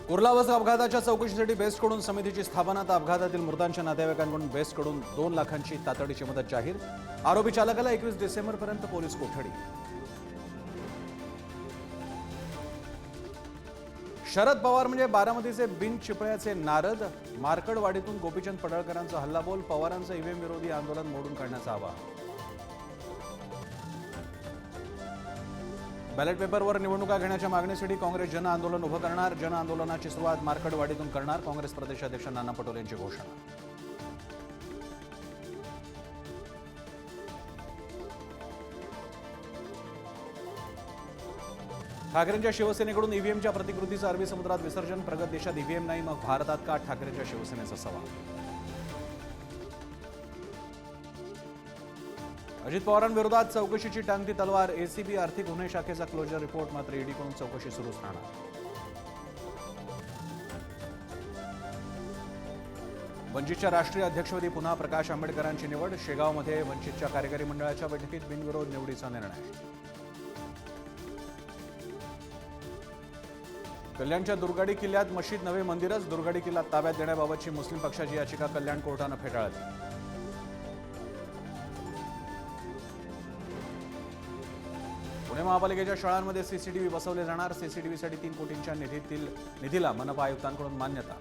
कुर्ला बस अपघाताच्या चौकशीसाठी बेस्टकडून समितीची स्थापना. तर अपघातातील मृतांच्या नातेवाईकांकडून बेस्टकडून 2 लाखांची तातडीची मदत जाहीर. आरोपी चालकाला 21 डिसेंबरपर्यंत पोलीस कोठडी. शरद पवार म्हणजे बारामतीचे बिन चिपळ्याचे नारद. मार्कडवाडीतून गोपीचंद पडळकरांचा हल्लाबोल. पवारांचं ईव्हीएम विरोधी आंदोलन मोडून काढण्याचं आवाहन. बॅलेट पेपरवर निवडणुका घेण्याच्या मागणीसाठी काँग्रेस जन आंदोलन उभं करणार. जन आंदोलनाची सुरुवात मार्कडवाडीतून करणार. काँग्रेस प्रदेशाध्यक्ष नाना पटोले यांची घोषणा. ठाकरेंच्या शिवसेनेकडून ईव्हीएमच्या प्रतिकृतीचं अरबी समुद्रात विसर्जन. प्रगत देशात ईव्हीएम नाही मग भारतात का? ठाकरेंच्या शिवसेनेचा सवाल. अजित पवारांविरोधात चौकशीची टांगती तलवार. एसीबी आर्थिक गुन्हे शाखेचा क्लोजर रिपोर्ट. मात्र ईडीकडून चौकशी सुरूच राहणार. वंचितच्या राष्ट्रीय अध्यक्षपदी पुन्हा प्रकाश आंबेडकरांची निवड. शेगावमध्ये वंचितच्या कार्यकारी मंडळाच्या बैठकीत बिनविरोध निवडीचा निर्णय. कल्याणच्या दुर्गाडी किल्ल्यात मशीद नवे मंदिरच. दुर्गाडी किल्ला ताब्यात देण्याबाबतची मुस्लिम पक्षाची याचिका कल्याण कोर्टानं फेटाळली. पुणे महापालिकेच्या शाळांमध्ये सीसीटीव्ही बसवले जाणार. सीसीटीव्हीसाठी 3 कोटींच्या निधीला मनपा आयुक्तांकडून मान्यता.